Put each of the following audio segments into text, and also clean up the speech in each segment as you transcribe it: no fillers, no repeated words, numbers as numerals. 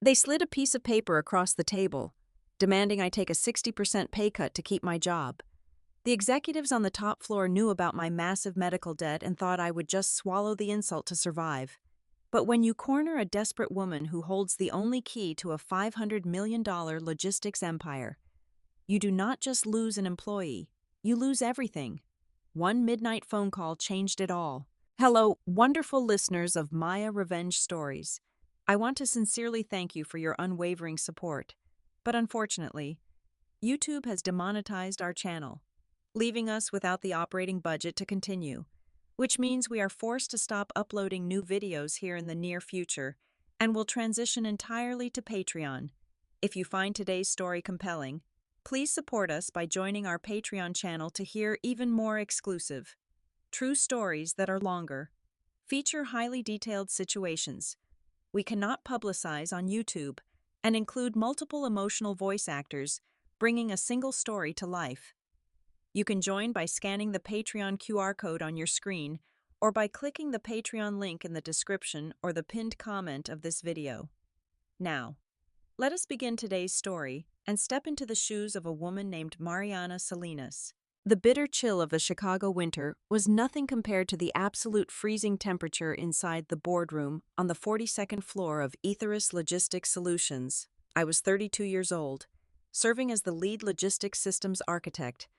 They slid a piece of paper across the table, demanding I take a 60% pay cut to keep my job. The executives on the top floor knew about my massive medical debt and thought I would just swallow the insult to survive. But when you corner a desperate woman who holds the only key to a $500 million logistics empire, you do not just lose an employee, you lose everything. One midnight phone call changed it all. Hello, wonderful listeners of Maya Revenge Stories. I want to sincerely thank you for your unwavering support. But unfortunately, YouTube has demonetized our channel, leaving us without the operating budget to continue, which means we are forced to stop uploading new videos here in the near future and will transition entirely to Patreon. If you find today's story compelling, please support us by joining our Patreon channel to hear even more exclusive, true stories that are longer, feature highly detailed situations we cannot publicize on YouTube, and include multiple emotional voice actors bringing a single story to life. You can join by scanning the Patreon QR code on your screen or by clicking the Patreon link in the description or the pinned comment of this video. Now, let us begin today's story and step into the shoes of a woman named Mariana Salinas. The bitter chill of a Chicago winter was nothing compared to the absolute freezing temperature inside the boardroom on the 42nd floor of Aetheris Logistics Solutions. I was 32 years old, serving as the lead logistics systems architect,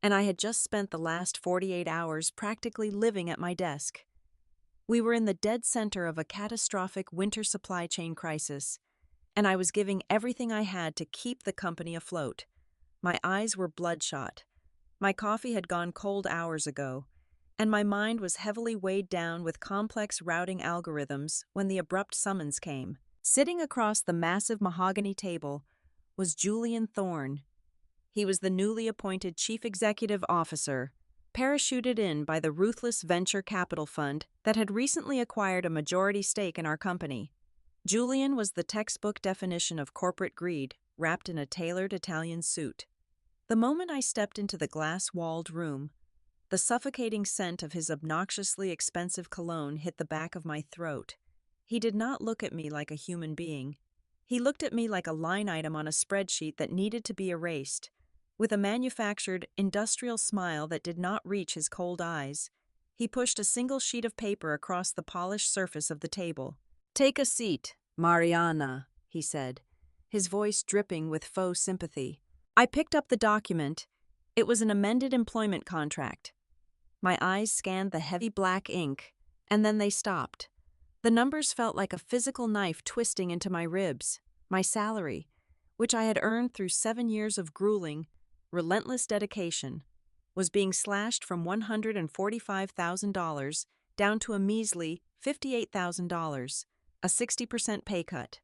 and I had just spent the last 48 hours practically living at my desk. We were in the dead center of a catastrophic winter supply chain crisis, and I was giving everything I had to keep the company afloat. My eyes were bloodshot. My coffee had gone cold hours ago, and my mind was heavily weighed down with complex routing algorithms when the abrupt summons came. Sitting across the massive mahogany table was Julian Thorne. He was the newly appointed Chief Executive Officer, parachuted in by the ruthless venture capital fund that had recently acquired a majority stake in our company. Julian was the textbook definition of corporate greed, wrapped in a tailored Italian suit. The moment I stepped into the glass-walled room, the suffocating scent of his obnoxiously expensive cologne hit the back of my throat. He did not look at me like a human being. He looked at me like a line item on a spreadsheet that needed to be erased, with a manufactured, industrial smile that did not reach his cold eyes. He pushed a single sheet of paper across the polished surface of the table. "Take a seat, Mariana," he said, his voice dripping with faux sympathy. I picked up the document. It was an amended employment contract. My eyes scanned the heavy black ink, and then they stopped. The numbers felt like a physical knife twisting into my ribs. My salary, which I had earned through 7 years of grueling, relentless dedication, was being slashed from $145,000 down to a measly $58,000, a 60% pay cut.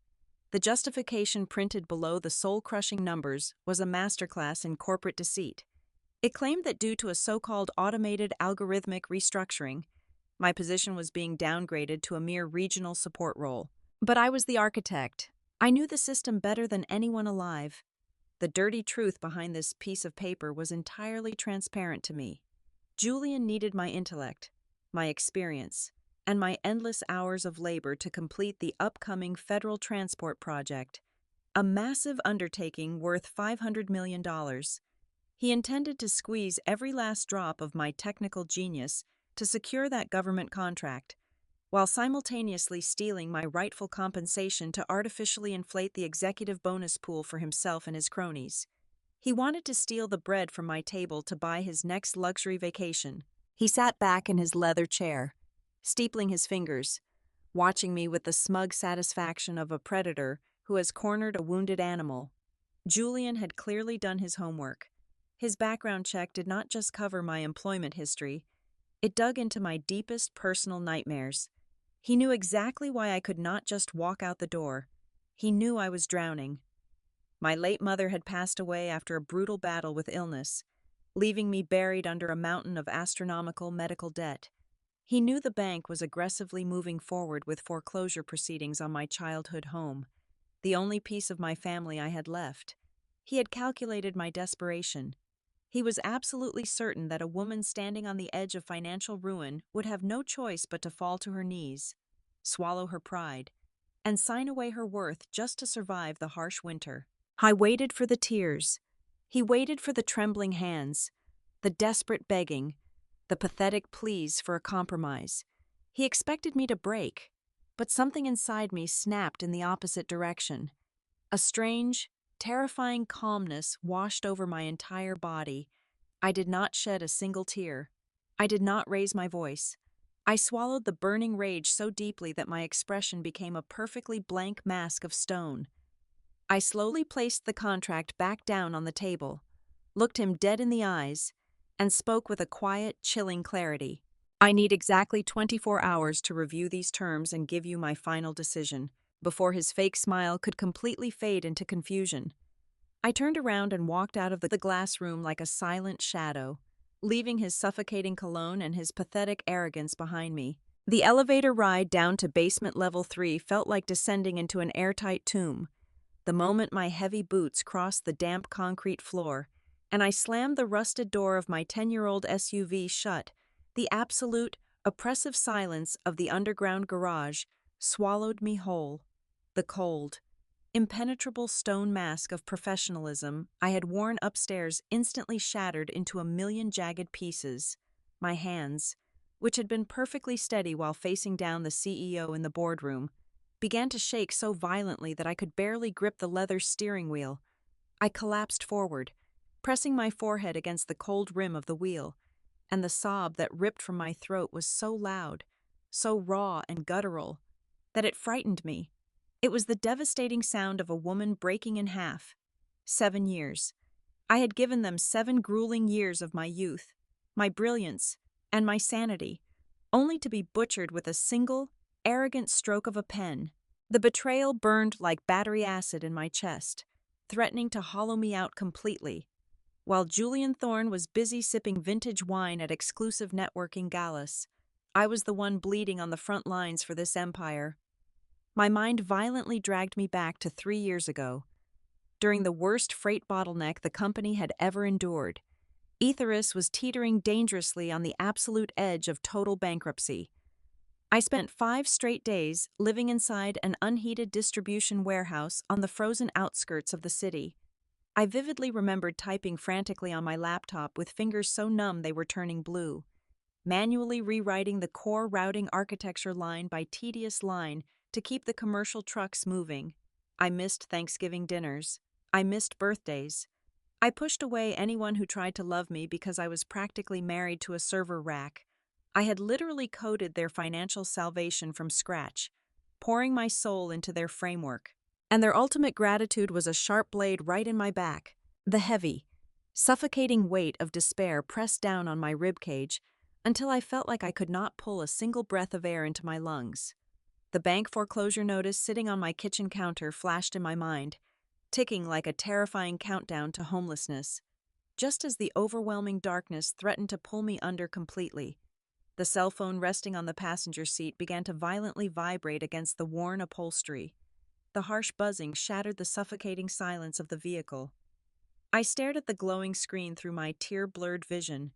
The justification printed below the soul-crushing numbers was a masterclass in corporate deceit. It claimed that due to a so-called automated algorithmic restructuring, my position was being downgraded to a mere regional support role. But I was the architect. I knew the system better than anyone alive. The dirty truth behind this piece of paper was entirely transparent to me. Julian needed my intellect, my experience, and my endless hours of labor to complete the upcoming federal transport project, a massive undertaking worth $500 million. He intended to squeeze every last drop of my technical genius to secure that government contract, while simultaneously stealing my rightful compensation to artificially inflate the executive bonus pool for himself and his cronies. He wanted to steal the bread from my table to buy his next luxury vacation. He sat back in his leather chair, steepling his fingers, watching me with the smug satisfaction of a predator who has cornered a wounded animal. Julian had clearly done his homework. His background check did not just cover my employment history, it dug into my deepest personal nightmares. He knew exactly why I could not just walk out the door. He knew I was drowning. My late mother had passed away after a brutal battle with illness, leaving me buried under a mountain of astronomical medical debt. He knew the bank was aggressively moving forward with foreclosure proceedings on my childhood home, the only piece of my family I had left. He had calculated my desperation. He was absolutely certain that a woman standing on the edge of financial ruin would have no choice but to fall to her knees, swallow her pride, and sign away her worth just to survive the harsh winter. I waited for the tears. He waited for the trembling hands, the desperate begging, the pathetic pleas for a compromise. He expected me to break, but something inside me snapped in the opposite direction. A strange, terrifying calmness washed over my entire body. I did not shed a single tear. I did not raise my voice. I swallowed the burning rage so deeply that my expression became a perfectly blank mask of stone. I slowly placed the contract back down on the table, looked him dead in the eyes, and spoke with a quiet, chilling clarity. I need exactly 24 hours to review these terms and give you my final decision, before his fake smile could completely fade into confusion. I turned around and walked out of the glass room like a silent shadow, leaving his suffocating cologne and his pathetic arrogance behind me. The elevator ride down to basement level 3 felt like descending into an airtight tomb. The moment my heavy boots crossed the damp concrete floor, and I slammed the rusted door of my 10-year-old SUV shut, the absolute, oppressive silence of the underground garage swallowed me whole. The cold, impenetrable stone mask of professionalism I had worn upstairs instantly shattered into a million jagged pieces. My hands, which had been perfectly steady while facing down the CEO in the boardroom, began to shake so violently that I could barely grip the leather steering wheel. I collapsed forward, pressing my forehead against the cold rim of the wheel, and the sob that ripped from my throat was so loud, so raw and guttural, that it frightened me. It was the devastating sound of a woman breaking in half. 7 years. I had given them 7 grueling years of my youth, my brilliance, and my sanity, only to be butchered with a single, arrogant stroke of a pen. The betrayal burned like battery acid in my chest, threatening to hollow me out completely. While Julian Thorne was busy sipping vintage wine at exclusive networking galas, I was the one bleeding on the front lines for this empire. My mind violently dragged me back to 3 years ago, during the worst freight bottleneck the company had ever endured. Ethirus was teetering dangerously on the absolute edge of total bankruptcy. I spent 5 straight days living inside an unheated distribution warehouse on the frozen outskirts of the city. I vividly remembered typing frantically on my laptop with fingers so numb they were turning blue, manually rewriting the core routing architecture line by tedious line to keep the commercial trucks moving. I missed Thanksgiving dinners. I missed birthdays. I pushed away anyone who tried to love me because I was practically married to a server rack. I had literally coded their financial salvation from scratch, pouring my soul into their framework. And their ultimate gratitude was a sharp blade right in my back. The heavy, suffocating weight of despair pressed down on my ribcage until I felt like I could not pull a single breath of air into my lungs. The bank foreclosure notice sitting on my kitchen counter flashed in my mind, ticking like a terrifying countdown to homelessness. Just as the overwhelming darkness threatened to pull me under completely, the cell phone resting on the passenger seat began to violently vibrate against the worn upholstery. The harsh buzzing shattered the suffocating silence of the vehicle. I stared at the glowing screen through my tear-blurred vision.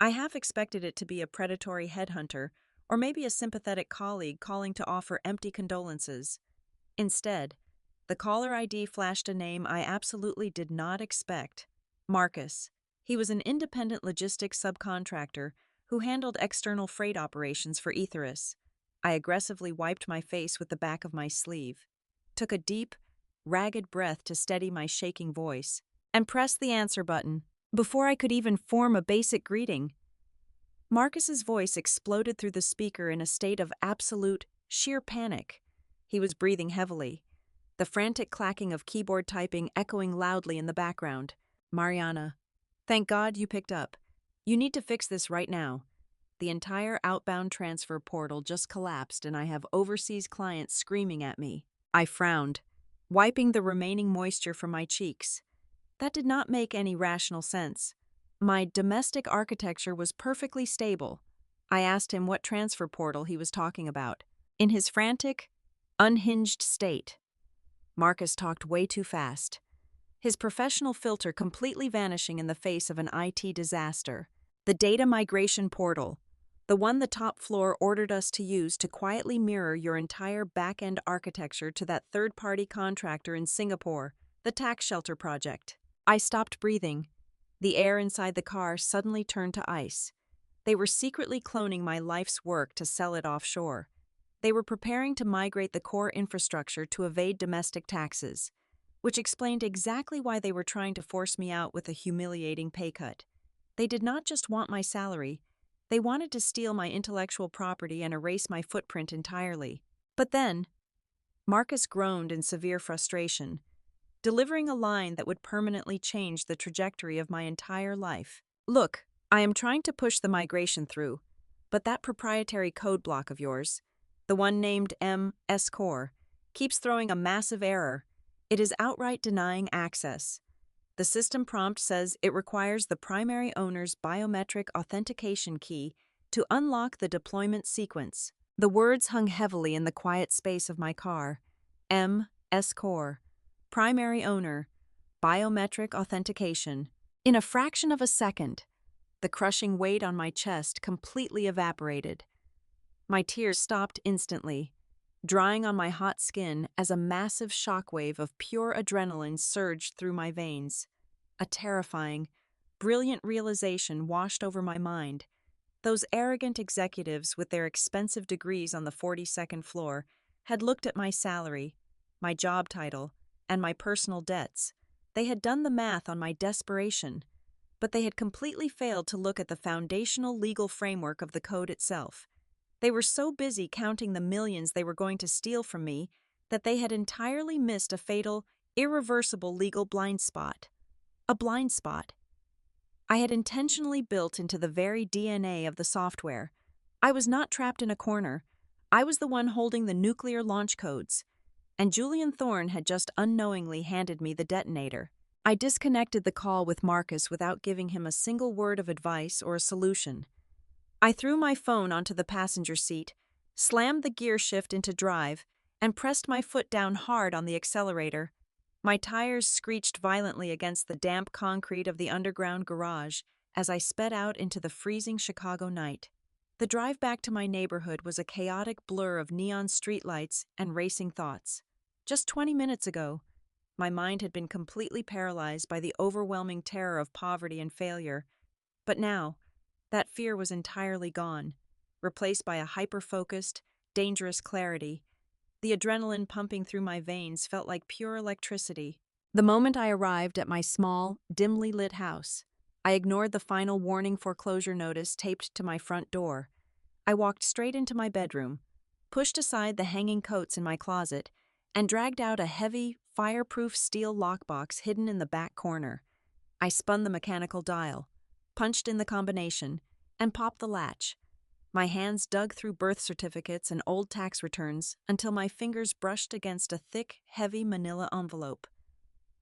I half expected it to be a predatory headhunter, or maybe a sympathetic colleague calling to offer empty condolences. Instead, the caller ID flashed a name I absolutely did not expect. Marcus. He was an independent logistics subcontractor who handled external freight operations for Ethirus. I aggressively wiped my face with the back of my sleeve, took a deep, ragged breath to steady my shaking voice, and pressed the answer button. Before I could even form a basic greeting, Marcus's voice exploded through the speaker in a state of absolute, sheer panic. He was breathing heavily, the frantic clacking of keyboard typing echoing loudly in the background. Mariana, thank God you picked up. You need to fix this right now. The entire outbound transfer portal just collapsed and I have overseas clients screaming at me. I frowned, wiping the remaining moisture from my cheeks. That did not make any rational sense. My domestic architecture was perfectly stable. I asked him what transfer portal he was talking about. In his frantic, unhinged state, Marcus talked way too fast, his professional filter completely vanishing in the face of an IT disaster. The data migration portal. The one the top floor ordered us to use to quietly mirror your entire back-end architecture to that third-party contractor in Singapore, the tax shelter project. I stopped breathing. The air inside the car suddenly turned to ice. They were secretly cloning my life's work to sell it offshore. They were preparing to migrate the core infrastructure to evade domestic taxes, which explained exactly why they were trying to force me out with a humiliating pay cut. They did not just want my salary, they wanted to steal my intellectual property and erase my footprint entirely. But then, Marcus groaned in severe frustration, delivering a line that would permanently change the trajectory of my entire life. Look, I am trying to push the migration through, but that proprietary code block of yours, the one named MS Core, keeps throwing a massive error. It is outright denying access. The system prompt says it requires the primary owner's biometric authentication key to unlock the deployment sequence. The words hung heavily in the quiet space of my car. MS Core, primary owner, biometric authentication. In a fraction of a second, the crushing weight on my chest completely evaporated. My tears stopped instantly, drying on my hot skin as a massive shockwave of pure adrenaline surged through my veins. A terrifying, brilliant realization washed over my mind. Those arrogant executives with their expensive degrees on the 42nd floor had looked at my salary, my job title, and my personal debts. They had done the math on my desperation, but they had completely failed to look at the foundational legal framework of the code itself. They were so busy counting the millions they were going to steal from me that they had entirely missed a fatal, irreversible legal blind spot. A blind spot I had intentionally built into the very DNA of the software. I was not trapped in a corner. I was the one holding the nuclear launch codes, and Julian Thorne had just unknowingly handed me the detonator. I disconnected the call with Marcus without giving him a single word of advice or a solution. I threw my phone onto the passenger seat, slammed the gear shift into drive, and pressed my foot down hard on the accelerator. My tires screeched violently against the damp concrete of the underground garage as I sped out into the freezing Chicago night. The drive back to my neighborhood was a chaotic blur of neon streetlights and racing thoughts. Just 20 minutes ago, my mind had been completely paralyzed by the overwhelming terror of poverty and failure, but now, that fear was entirely gone, replaced by a hyper-focused, dangerous clarity. The adrenaline pumping through my veins felt like pure electricity. The moment I arrived at my small, dimly lit house, I ignored the final warning foreclosure notice taped to my front door. I walked straight into my bedroom, pushed aside the hanging coats in my closet, and dragged out a heavy, fireproof steel lockbox hidden in the back corner. I spun the mechanical dial, punched in the combination, and popped the latch. My hands dug through birth certificates and old tax returns until my fingers brushed against a thick, heavy manila envelope.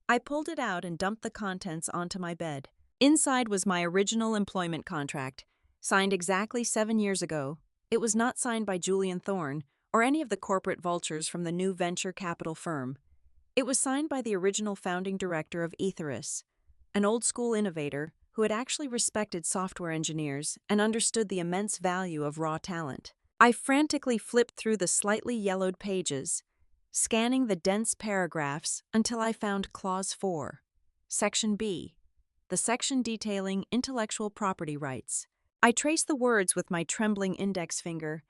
I pulled it out and dumped the contents onto my bed. Inside was my original employment contract, signed exactly 7 years ago. It was not signed by Julian Thorne or any of the corporate vultures from the new venture capital firm. It was signed by the original founding director of Ethirus, an old-school innovator who had actually respected software engineers and understood the immense value of raw talent. I frantically flipped through the slightly yellowed pages, scanning the dense paragraphs until I found Clause 4, Section B, the section detailing intellectual property rights. I traced the words with my trembling index finger,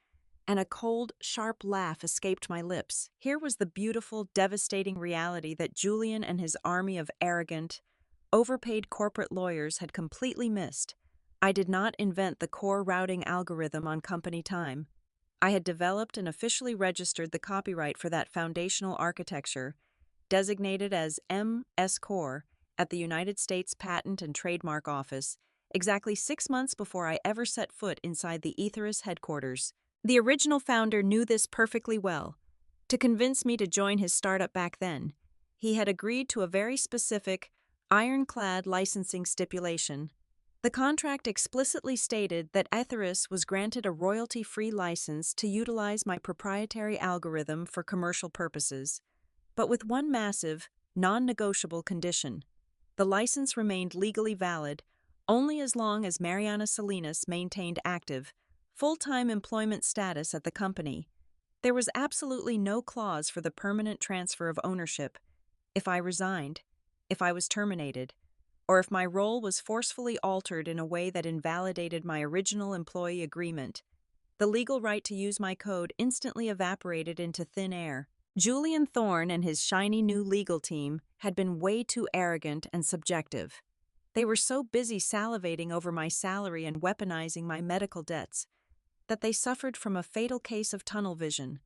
and a cold, sharp laugh escaped my lips. Here was the beautiful, devastating reality that Julian and his army of arrogant, overpaid corporate lawyers had completely missed. I did not invent the core routing algorithm on company time. I had developed and officially registered the copyright for that foundational architecture, designated as MS Core, at the United States Patent and Trademark Office, exactly 6 months before I ever set foot inside the Ethirus headquarters. The original founder knew this perfectly well. To convince me to join his startup back then, he had agreed to a very specific, ironclad licensing stipulation. The contract explicitly stated that Ethirus was granted a royalty-free license to utilize my proprietary algorithm for commercial purposes, but with one massive, non-negotiable condition. The license remained legally valid only as long as Mariana Salinas maintained active, full-time employment status at the company. There was absolutely no clause for the permanent transfer of ownership. If I resigned, if I was terminated, or if my role was forcefully altered in a way that invalidated my original employee agreement, the legal right to use my code instantly evaporated into thin air. Julian Thorne and his shiny new legal team had been way too arrogant and subjective. They were so busy salivating over my salary and weaponizing my medical debts that they suffered from a fatal case of tunnel vision.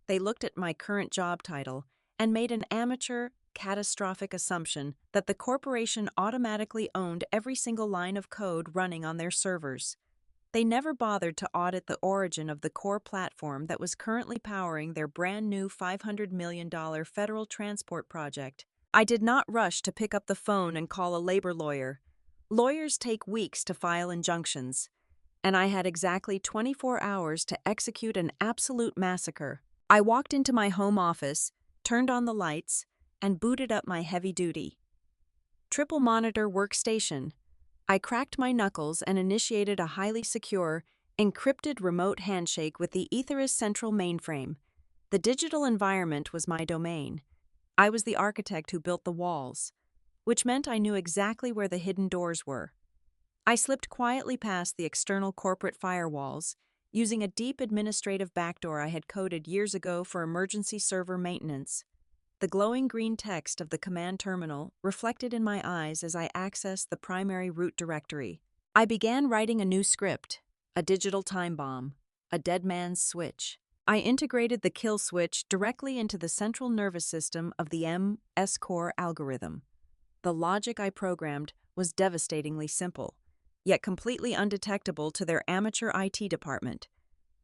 They looked at my current job title and made an amateur, catastrophic assumption that the corporation automatically owned every single line of code running on their servers. They never bothered to audit the origin of the core platform that was currently powering their brand new $500 million federal transport project. I did not rush to pick up the phone and call a labor lawyer. Lawyers take weeks to file injunctions, and I had exactly 24 hours to execute an absolute massacre. I walked into my home office, turned on the lights, and booted up my heavy-duty triple monitor workstation. I cracked my knuckles and initiated a highly secure, encrypted remote handshake with the Aethirus Central mainframe. The digital environment was my domain. I was the architect who built the walls, which meant I knew exactly where the hidden doors were. I slipped quietly past the external corporate firewalls, using a deep administrative backdoor I had coded years ago for emergency server maintenance. The glowing green text of the command terminal reflected in my eyes as I accessed the primary root directory. I began writing a new script, a digital time bomb, a dead man's switch. I integrated the kill switch directly into the central nervous system of the MS-Core algorithm. The logic I programmed was devastatingly simple, yet completely undetectable to their amateur IT department.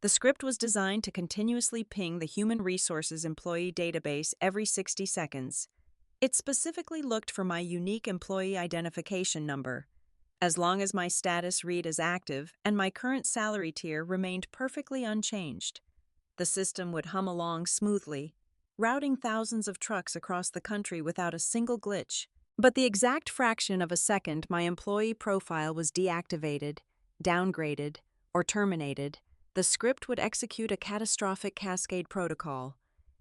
The script was designed to continuously ping the Human Resources employee database every 60 seconds. It specifically looked for my unique employee identification number. As long as my status read as active and my current salary tier remained perfectly unchanged, the system would hum along smoothly, routing thousands of trucks across the country without a single glitch. But the exact fraction of a second my employee profile was deactivated, downgraded, or terminated, the script would execute a catastrophic cascade protocol.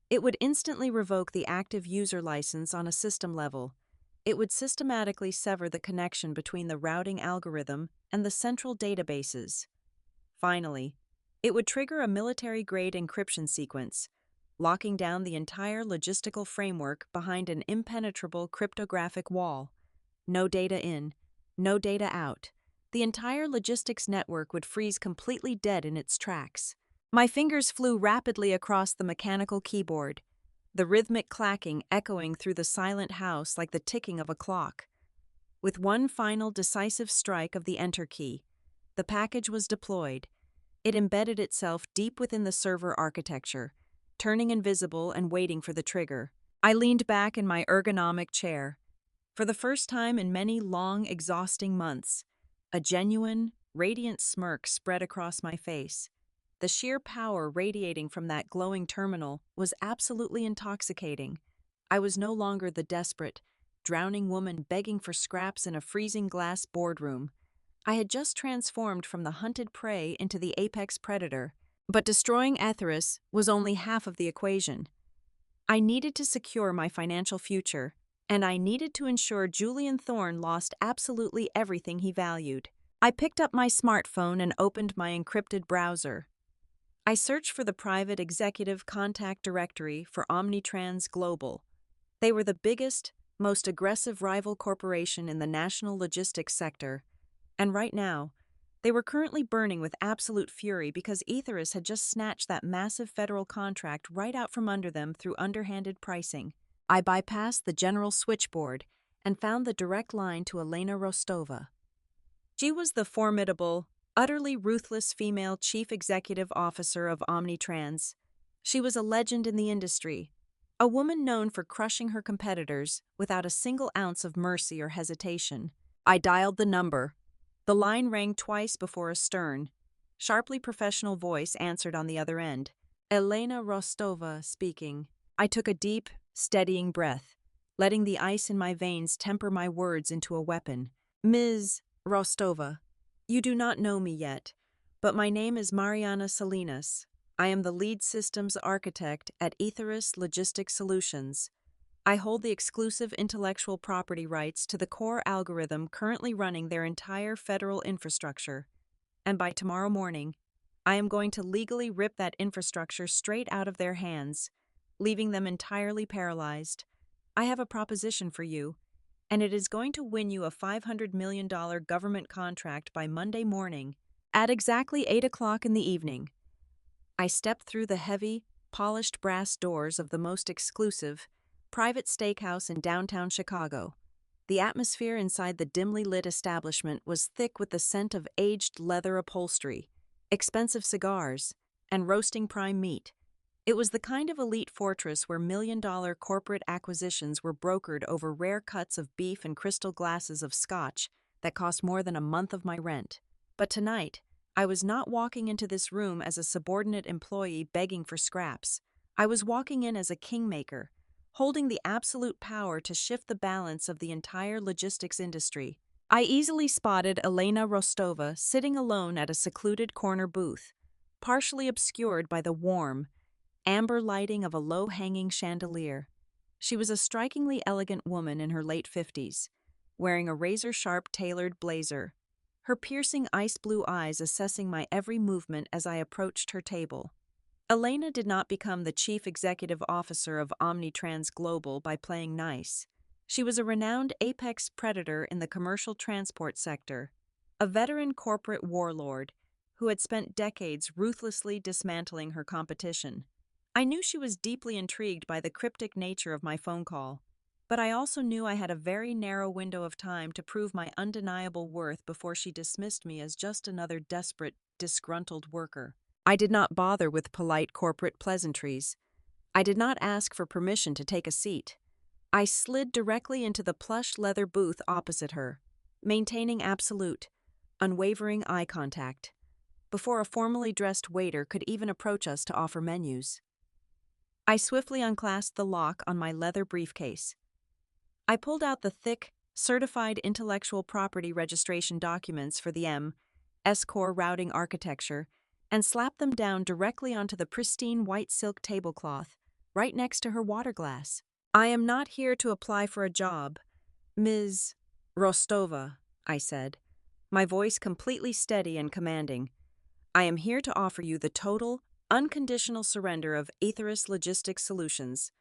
It would instantly revoke the active user license on a system level. It would systematically sever the connection between the routing algorithm and the central databases. Finally, it would trigger a military-grade encryption sequence, locking down the entire logistical framework behind an impenetrable cryptographic wall. No data in, no data out. The entire logistics network would freeze completely dead in its tracks. My fingers flew rapidly across the mechanical keyboard, the rhythmic clacking echoing through the silent house like the ticking of a clock. With one final decisive strike of the Enter key, the package was deployed. It embedded itself deep within the server architecture, turning invisible and waiting for the trigger. I leaned back in my ergonomic chair. For the first time in many long, exhausting months, a genuine, radiant smirk spread across my face. The sheer power radiating from that glowing terminal was absolutely intoxicating. I was no longer the desperate, drowning woman begging for scraps in a freezing glass boardroom. I had just transformed from the hunted prey into the apex predator. But destroying Aethirus was only half of the equation. I needed to secure my financial future, and I needed to ensure Julian Thorne lost absolutely everything he valued. I picked up my smartphone and opened my encrypted browser. I searched for the private executive contact directory for Omnitrans Global. They were the biggest, most aggressive rival corporation in the national logistics sector, and right now, they were currently burning with absolute fury because Aethirus had just snatched that massive federal contract right out from under them through underhanded pricing. I bypassed the general switchboard and found the direct line to Elena Rostova. She was the formidable, utterly ruthless female chief executive officer of Omnitrans. She was a legend in the industry, a woman known for crushing her competitors without a single ounce of mercy or hesitation. I dialed the number. The line rang twice before a stern, sharply professional voice answered on the other end. Elena Rostova speaking. I took a deep, steadying breath, letting the ice in my veins temper my words into a weapon. Ms. Rostova, you do not know me yet, but my name is Mariana Salinas. I am the lead systems architect at Aetherus Logistics Solutions. I hold the exclusive intellectual property rights to the core algorithm currently running their entire federal infrastructure. And by tomorrow morning, I am going to legally rip that infrastructure straight out of their hands, leaving them entirely paralyzed. I have a proposition for you, and it is going to win you a $500 million government contract by Monday morning at exactly 8 o'clock in the evening. I stepped through the heavy, polished brass doors of the most exclusive, private steakhouse in downtown Chicago. The atmosphere inside the dimly lit establishment was thick with the scent of aged leather upholstery, expensive cigars, and roasting prime meat. It was the kind of elite fortress where million-dollar corporate acquisitions were brokered over rare cuts of beef and crystal glasses of scotch that cost more than a month of my rent. But tonight, I was not walking into this room as a subordinate employee begging for scraps. I was walking in as a kingmaker, holding the absolute power to shift the balance of the entire logistics industry. I easily spotted Elena Rostova sitting alone at a secluded corner booth, partially obscured by the warm, amber lighting of a low-hanging chandelier. She was a strikingly elegant woman in her late 50s, wearing a razor-sharp tailored blazer, her piercing ice-blue eyes assessing my every movement as I approached her table. Elena did not become the chief executive officer of Omnitrans Global by playing nice. She was a renowned apex predator in the commercial transport sector, a veteran corporate warlord who had spent decades ruthlessly dismantling her competition. I knew she was deeply intrigued by the cryptic nature of my phone call, but I also knew I had a very narrow window of time to prove my undeniable worth before she dismissed me as just another desperate, disgruntled worker. I did not bother with polite corporate pleasantries. I did not ask for permission to take a seat. I slid directly into the plush leather booth opposite her, maintaining absolute, unwavering eye contact, before a formally dressed waiter could even approach us to offer menus. I swiftly unclasped the lock on my leather briefcase. I pulled out the thick, certified intellectual property registration documents for the S-Core routing architecture and slapped them down directly onto the pristine white silk tablecloth, right next to her water glass. I am not here to apply for a job, Ms. Rostova, I said, my voice completely steady and commanding. I am here to offer you the total, unconditional surrender of Aetherus Logistics Solutions,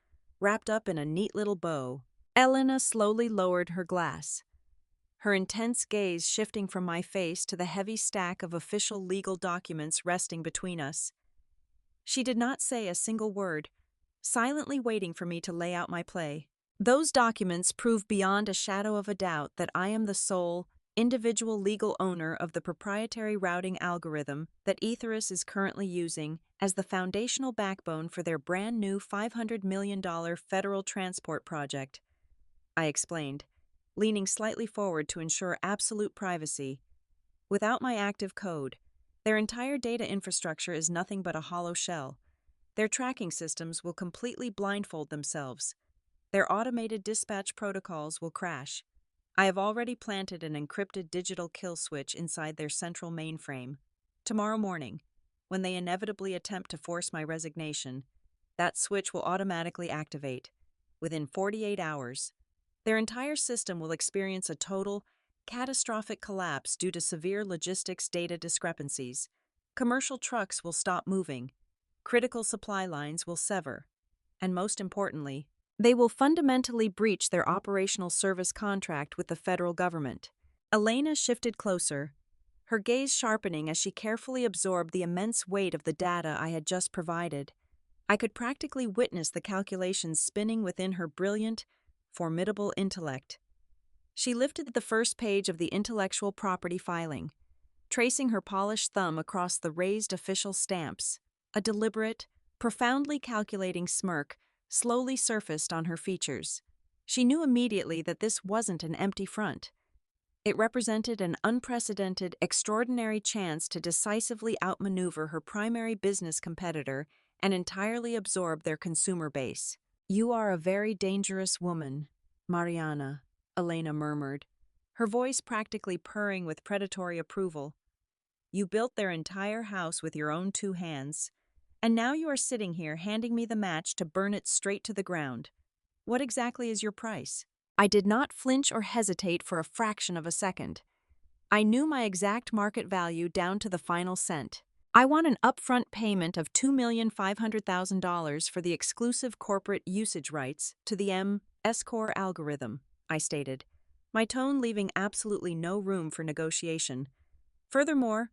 wrapped up in a neat little bow. Elena slowly lowered her glass, her intense gaze shifting from my face to the heavy stack of official legal documents resting between us. She did not say a single word, silently waiting for me to lay out my play. Those documents prove beyond a shadow of a doubt that I am the sole, individual legal owner of the proprietary routing algorithm that Aetherus is currently using as the foundational backbone for their brand new $500 million federal transport project, I explained, leaning slightly forward to ensure absolute privacy. Without my active code, their entire data infrastructure is nothing but a hollow shell. Their tracking systems will completely blindfold themselves. Their automated dispatch protocols will crash. I have already planted an encrypted digital kill switch inside their central mainframe. Tomorrow morning, when they inevitably attempt to force my resignation, that switch will automatically activate. Within 48 hours, their entire system will experience a total, catastrophic collapse due to severe logistics data discrepancies. Commercial trucks will stop moving, critical supply lines will sever, and most importantly, they will fundamentally breach their operational service contract with the federal government. Elena shifted closer, her gaze sharpening as she carefully absorbed the immense weight of the data I had just provided. I could practically witness the calculations spinning within her brilliant, formidable intellect. She lifted the first page of the intellectual property filing, tracing her polished thumb across the raised official stamps. A deliberate, profoundly calculating smirk slowly surfaced on her features. She knew immediately that this wasn't an empty front. It represented an unprecedented, extraordinary chance to decisively outmaneuver her primary business competitor and entirely absorb their consumer base. "You are a very dangerous woman, Mariana," Elena murmured, her voice practically purring with predatory approval. You built their entire house with your own two hands. And now you are sitting here handing me the match to burn it straight to the ground. What exactly is your price? I did not flinch or hesitate for a fraction of a second. I knew my exact market value down to the final cent. I want an upfront payment of $2,500,000 for the exclusive corporate usage rights to the M-S-Core algorithm, I stated, my tone leaving absolutely no room for negotiation. Furthermore,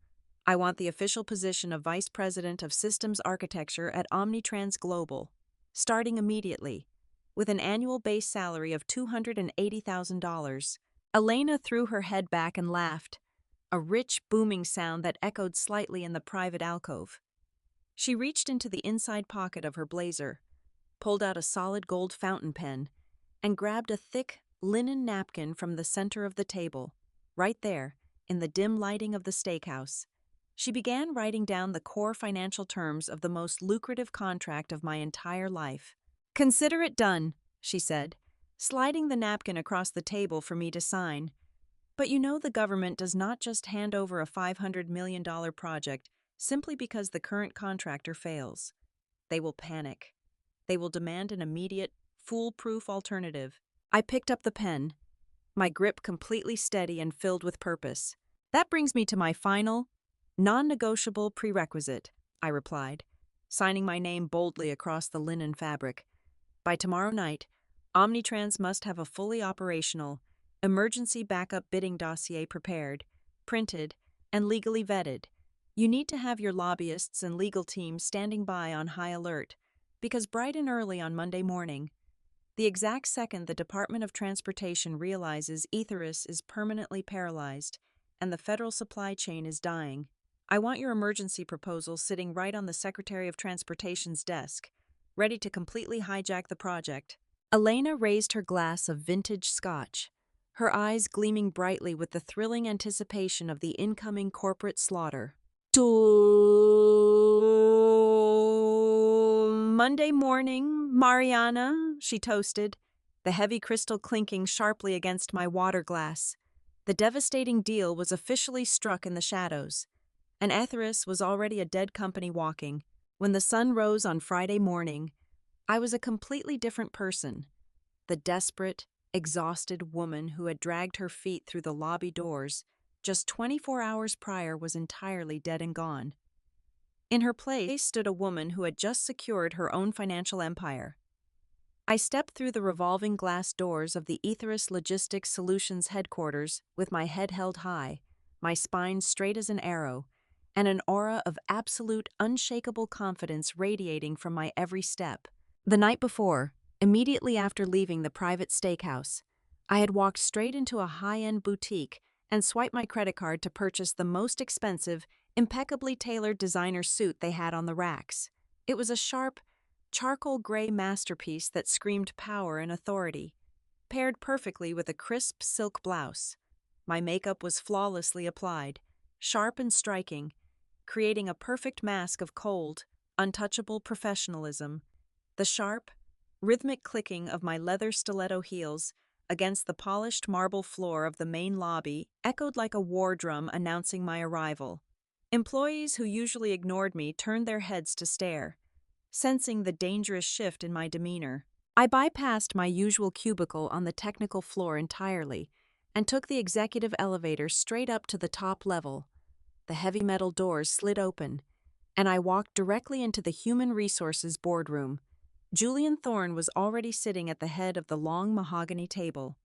I want the official position of Vice President of Systems Architecture at Omnitrans Global, starting immediately, with an annual base salary of $280,000. Elena threw her head back and laughed, a rich, booming sound that echoed slightly in the private alcove. She reached into the inside pocket of her blazer, pulled out a solid gold fountain pen, and grabbed a thick, linen napkin from the center of the table, right there, in the dim lighting of the steakhouse. She began writing down the core financial terms of the most lucrative contract of my entire life. "Consider it done," she said, sliding the napkin across the table for me to sign. But you know the government does not just hand over a $500 million project simply because the current contractor fails. They will panic. They will demand an immediate, foolproof alternative. I picked up the pen, my grip completely steady and filled with purpose. That brings me to my final, non-negotiable prerequisite, I replied, signing my name boldly across the linen fabric. By tomorrow night, Omnitrans must have a fully operational, emergency backup bidding dossier prepared, printed, and legally vetted. You need to have your lobbyists and legal team standing by on high alert, because bright and early on Monday morning, the exact second the Department of Transportation realizes Ethirus is permanently paralyzed and the federal supply chain is dying, I want your emergency proposal sitting right on the Secretary of Transportation's desk, ready to completely hijack the project. Elena raised her glass of vintage scotch, her eyes gleaming brightly with the thrilling anticipation of the incoming corporate slaughter. Monday morning, Mariana, she toasted, the heavy crystal clinking sharply against my water glass. The devastating deal was officially struck in the shadows, and Ethirus was already a dead company walking. When the sun rose on Friday morning, I was a completely different person. The desperate, exhausted woman who had dragged her feet through the lobby doors just 24 hours prior was entirely dead and gone. In her place stood a woman who had just secured her own financial empire. I stepped through the revolving glass doors of the Ethirus Logistics Solutions headquarters with my head held high, my spine straight as an arrow, and an aura of absolute, unshakable confidence radiating from my every step. The night before, immediately after leaving the private steakhouse, I had walked straight into a high-end boutique and swiped my credit card to purchase the most expensive, impeccably tailored designer suit they had on the racks. It was a sharp, charcoal gray masterpiece that screamed power and authority, paired perfectly with a crisp silk blouse. My makeup was flawlessly applied, sharp and striking, creating a perfect mask of cold, untouchable professionalism. The sharp, rhythmic clicking of my leather stiletto heels against the polished marble floor of the main lobby echoed like a war drum announcing my arrival. Employees who usually ignored me turned their heads to stare, sensing the dangerous shift in my demeanor. I bypassed my usual cubicle on the technical floor entirely and took the executive elevator straight up to the top level. The heavy metal doors slid open, and I walked directly into the Human Resources boardroom. Julian Thorne was already sitting at the head of the long mahogany table,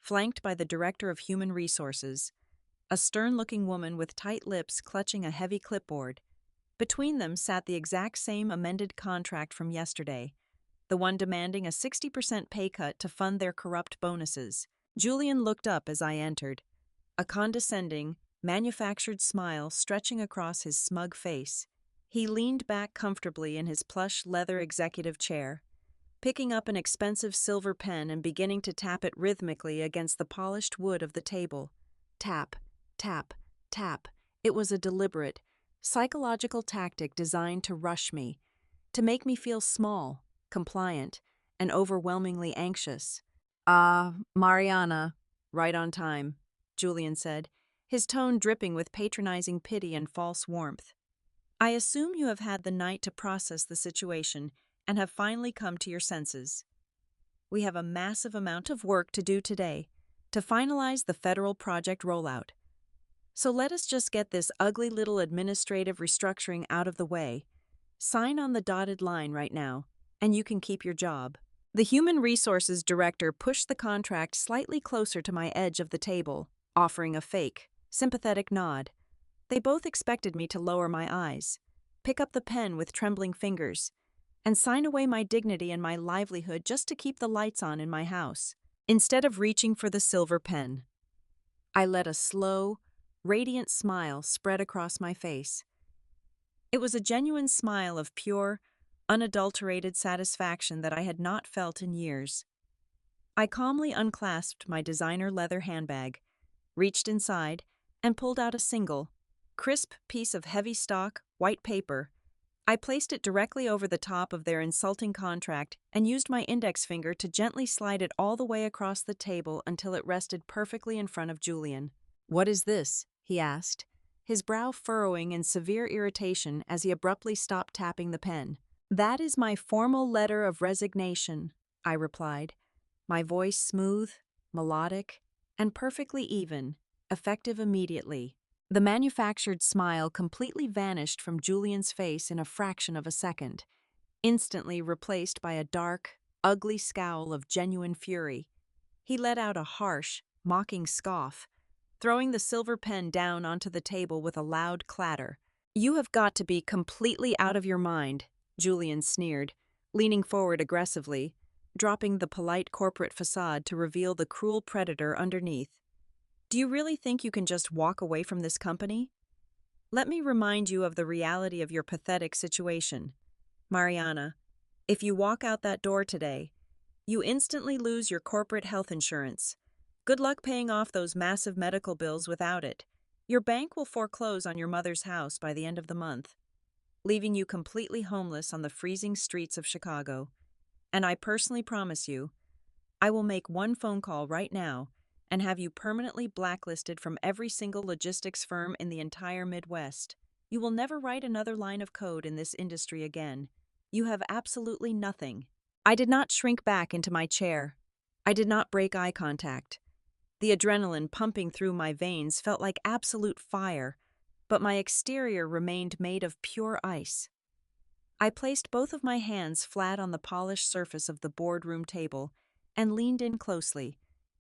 flanked by the Director of Human Resources, a stern-looking woman with tight lips clutching a heavy clipboard. Between them sat the exact same amended contract from yesterday, the one demanding a 60% pay cut to fund their corrupt bonuses. Julian looked up as I entered, a condescending, manufactured smile stretching across his smug face. He leaned back comfortably in his plush leather executive chair, picking up an expensive silver pen and beginning to tap it rhythmically against the polished wood of the table. Tap, tap, tap. It was a deliberate, psychological tactic designed to rush me, to make me feel small, compliant, and overwhelmingly anxious. Mariana, right on time, Julian said, his tone dripping with patronizing pity and false warmth. "I assume you have had the night to process the situation and have finally come to your senses. We have a massive amount of work to do today to finalize the federal project rollout. So let us just get this ugly little administrative restructuring out of the way. Sign on the dotted line right now, and you can keep your job." The Human Resources Director pushed the contract slightly closer to my edge of the table, offering a fake, sympathetic nod. They both expected me to lower my eyes, pick up the pen with trembling fingers, and sign away my dignity and my livelihood just to keep the lights on in my house. Instead of reaching for the silver pen, I let a slow, radiant smile spread across my face. It was a genuine smile of pure, unadulterated satisfaction that I had not felt in years. I calmly unclasped my designer leather handbag, reached inside, and pulled out a single, crisp piece of heavy stock, white paper. I placed it directly over the top of their insulting contract and used my index finger to gently slide it all the way across the table until it rested perfectly in front of Julian. "What is this?" he asked, his brow furrowing in severe irritation as he abruptly stopped tapping the pen. "That is my formal letter of resignation," I replied, my voice smooth, melodic, and perfectly even, effective immediately. The manufactured smile completely vanished from Julian's face in a fraction of a second, instantly replaced by a dark, ugly scowl of genuine fury. He let out a harsh, mocking scoff, throwing the silver pen down onto the table with a loud clatter. "You have got to be completely out of your mind," Julian sneered, leaning forward aggressively, dropping the polite corporate facade to reveal the cruel predator underneath. "Do you really think you can just walk away from this company? Let me remind you of the reality of your pathetic situation. Mariana, if you walk out that door today, you instantly lose your corporate health insurance. Good luck paying off those massive medical bills without it. Your bank will foreclose on your mother's house by the end of the month, leaving you completely homeless on the freezing streets of Chicago. And I personally promise you, I will make one phone call right now and have you permanently blacklisted from every single logistics firm in the entire Midwest. You will never write another line of code in this industry again. You have absolutely nothing." I did not shrink back into my chair. I did not break eye contact. The adrenaline pumping through my veins felt like absolute fire, but my exterior remained made of pure ice. I placed both of my hands flat on the polished surface of the boardroom table and leaned in closely,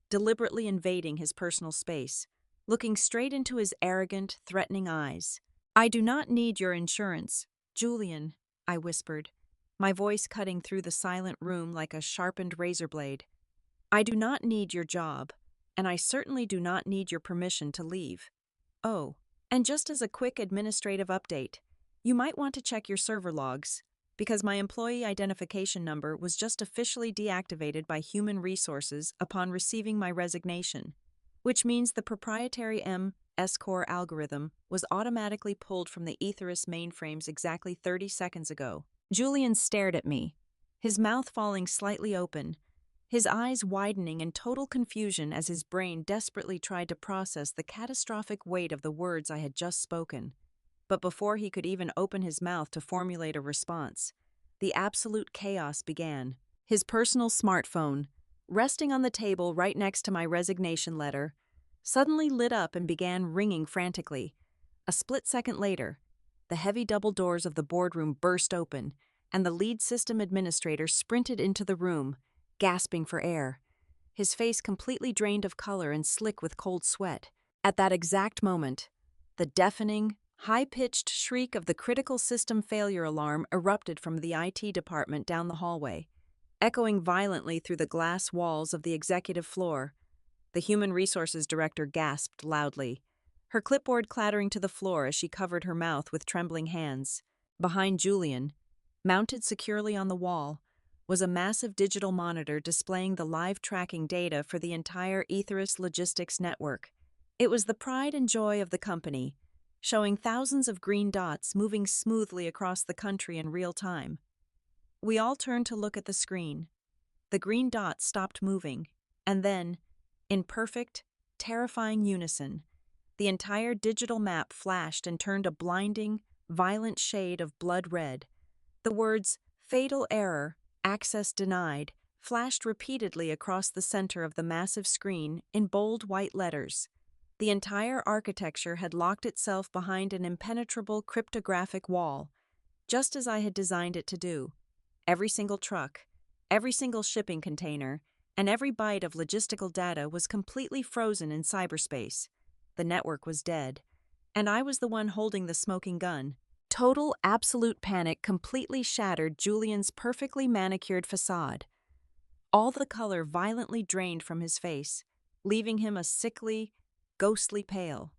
deliberately invading his personal space, looking straight into his arrogant, threatening eyes. "I do not need your insurance, Julian," I whispered, my voice cutting through the silent room like a sharpened razor blade. "I do not need your job, and I certainly do not need your permission to leave. Oh, and just as a quick administrative update, you might want to check your server logs, because my employee identification number was just officially deactivated by Human Resources upon receiving my resignation, which means the proprietary MS-Core algorithm was automatically pulled from the Aetherius mainframes exactly 30 seconds ago." Julian stared at me, his mouth falling slightly open, his eyes widening in total confusion as his brain desperately tried to process the catastrophic weight of the words I had just spoken. But before he could even open his mouth to formulate a response, the absolute chaos began. His personal smartphone, resting on the table right next to my resignation letter, suddenly lit up and began ringing frantically. A split second later, the heavy double doors of the boardroom burst open, and the lead system administrator sprinted into the room, gasping for air, his face completely drained of color and slick with cold sweat. At that exact moment, the deafening, high-pitched shriek of the critical system failure alarm erupted from the IT department down the hallway, echoing violently through the glass walls of the executive floor. The Human Resources Director gasped loudly, her clipboard clattering to the floor as she covered her mouth with trembling hands. Behind Julian, mounted securely on the wall, was a massive digital monitor displaying the live tracking data for the entire Aetherius logistics network. It was the pride and joy of the company, showing thousands of green dots moving smoothly across the country in real time. We all turned to look at the screen. The green dots stopped moving, and then, in perfect, terrifying unison, The entire digital map flashed and turned a blinding, violent shade of blood red. The words, "Fatal error, access denied," flashed repeatedly across the center of the massive screen in bold white letters. The entire architecture had locked itself behind an impenetrable cryptographic wall, just as I had designed it to do. Every single truck, every single shipping container, and every byte of logistical data was completely frozen in cyberspace. The network was dead, and I was the one holding the smoking gun. Total, absolute panic completely shattered Julian's perfectly manicured facade. All the color violently drained from his face, leaving him a sickly, ghostly pale.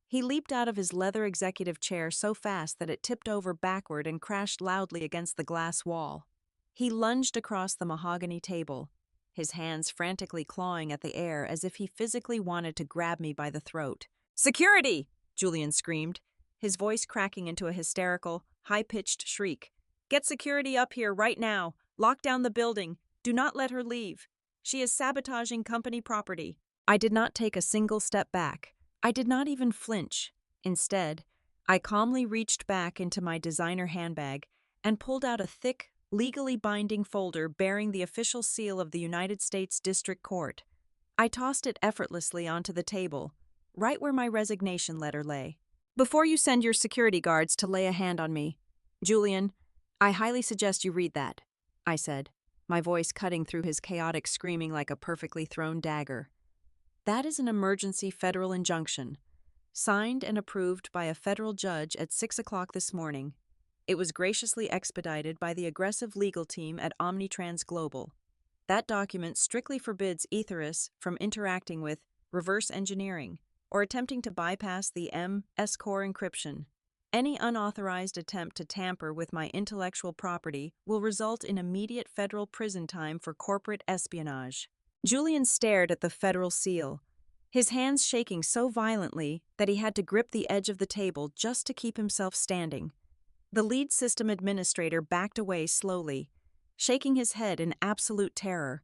He leaped out of his leather executive chair so fast that it tipped over backward and crashed loudly against the glass wall. He lunged across the mahogany table, his hands frantically clawing at the air as if he physically wanted to grab me by the throat. "Security!" Julian screamed, his voice cracking into a hysterical, high-pitched shriek. "Get security up here right now. Lock down the building. Do not let her leave. She is sabotaging company property." I did not take a single step back. I did not even flinch. Instead, I calmly reached back into my designer handbag and pulled out a thick, legally binding folder bearing the official seal of the United States District Court. I tossed it effortlessly onto the table, right where my resignation letter lay. "Before you send your security guards to lay a hand on me, Julian, I highly suggest you read that," I said, my voice cutting through his chaotic screaming like a perfectly thrown dagger. "That is an emergency federal injunction, signed and approved by a federal judge at 6 o'clock this morning. It was graciously expedited by the aggressive legal team at Omnitrans Global. That document strictly forbids Ethirus from interacting with reverse engineering or attempting to bypass the MS-Core encryption. Any unauthorized attempt to tamper with my intellectual property will result in immediate federal prison time for corporate espionage." Julian stared at the federal seal, his hands shaking so violently that he had to grip the edge of the table just to keep himself standing. The lead system administrator backed away slowly, shaking his head in absolute terror,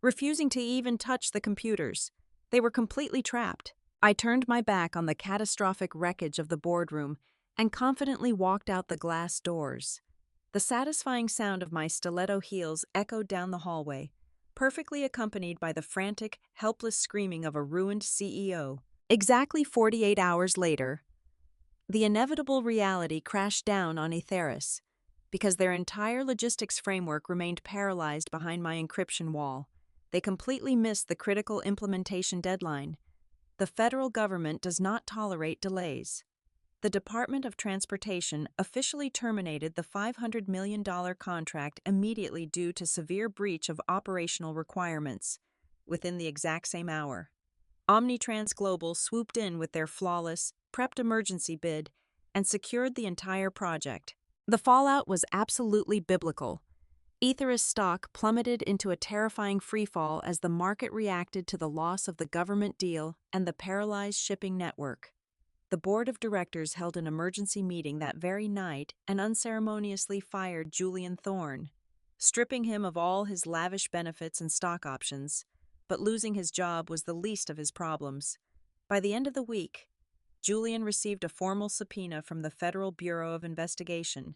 refusing to even touch the computers. They were completely trapped. I turned my back on the catastrophic wreckage of the boardroom and confidently walked out the glass doors. The satisfying sound of my stiletto heels echoed down the hallway, perfectly accompanied by the frantic, helpless screaming of a ruined CEO. Exactly 48 hours later, the inevitable reality crashed down on Ethirus, because their entire logistics framework remained paralyzed behind my encryption wall. They completely missed the critical implementation deadline. The federal government does not tolerate delays. The Department of Transportation officially terminated the $500 million contract immediately due to severe breach of operational requirements, within the exact same hour. Omnitrans Global swooped in with their flawless, prepped emergency bid and secured the entire project. The fallout was absolutely biblical. Ethirus stock plummeted into a terrifying freefall as the market reacted to the loss of the government deal and the paralyzed shipping network. The board of directors held an emergency meeting that very night and unceremoniously fired Julian Thorne, stripping him of all his lavish benefits and stock options. But losing his job was the least of his problems. By the end of the week, Julian received a formal subpoena from the Federal Bureau of Investigation,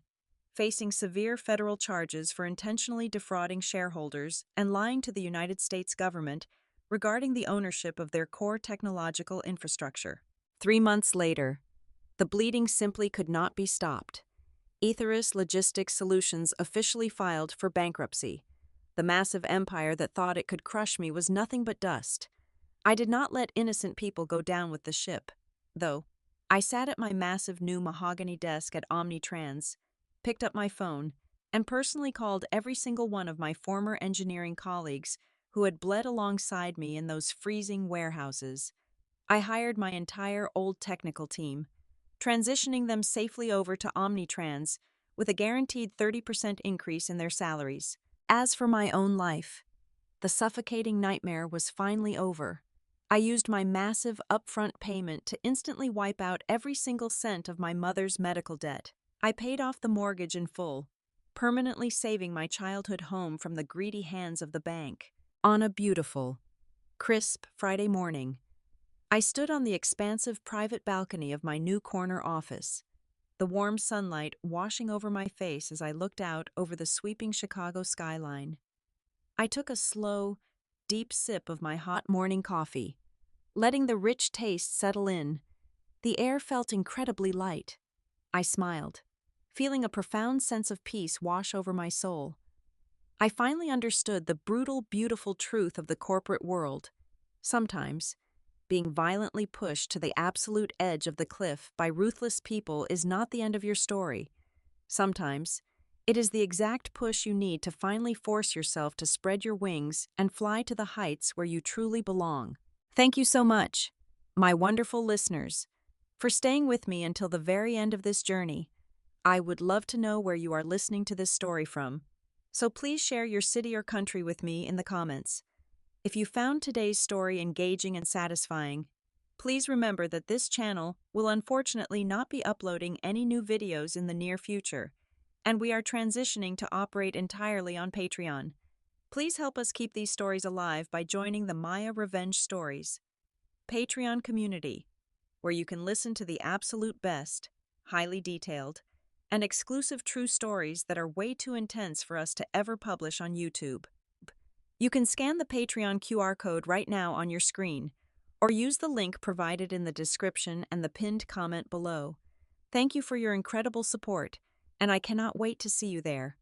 facing severe federal charges for intentionally defrauding shareholders and lying to the United States government regarding the ownership of their core technological infrastructure. 3 months later, the bleeding simply could not be stopped. Ethirus Logistics Solutions officially filed for bankruptcy. The massive empire that thought it could crush me was nothing but dust. I did not let innocent people go down with the ship, though. I sat at my massive new mahogany desk at Omnitrans, picked up my phone, and personally called every single one of my former engineering colleagues who had bled alongside me in those freezing warehouses. I hired my entire old technical team, transitioning them safely over to Omnitrans with a guaranteed 30% increase in their salaries. As for my own life, the suffocating nightmare was finally over. I used my massive upfront payment to instantly wipe out every single cent of my mother's medical debt. I paid off the mortgage in full, permanently saving my childhood home from the greedy hands of the bank. On a beautiful, crisp Friday morning, I stood on the expansive private balcony of my new corner office, the warm sunlight washing over my face as I looked out over the sweeping Chicago skyline. I took a slow, deep sip of my hot morning coffee, letting the rich taste settle in. The air felt incredibly light. I smiled, feeling a profound sense of peace wash over my soul. I finally understood the brutal, beautiful truth of the corporate world. Sometimes, being violently pushed to the absolute edge of the cliff by ruthless people is not the end of your story. Sometimes, it is the exact push you need to finally force yourself to spread your wings and fly to the heights where you truly belong. Thank you so much, my wonderful listeners, for staying with me until the very end of this journey. I would love to know where you are listening to this story from, so please share your city or country with me in the comments. If you found today's story engaging and satisfying, please remember that this channel will unfortunately not be uploading any new videos in the near future, and we are transitioning to operate entirely on Patreon. Please help us keep these stories alive by joining the Maya Revenge Stories Patreon community, where you can listen to the absolute best, highly detailed, and exclusive true stories that are way too intense for us to ever publish on YouTube. You can scan the Patreon QR code right now on your screen, or use the link provided in the description and the pinned comment below. Thank you for your incredible support, and I cannot wait to see you there.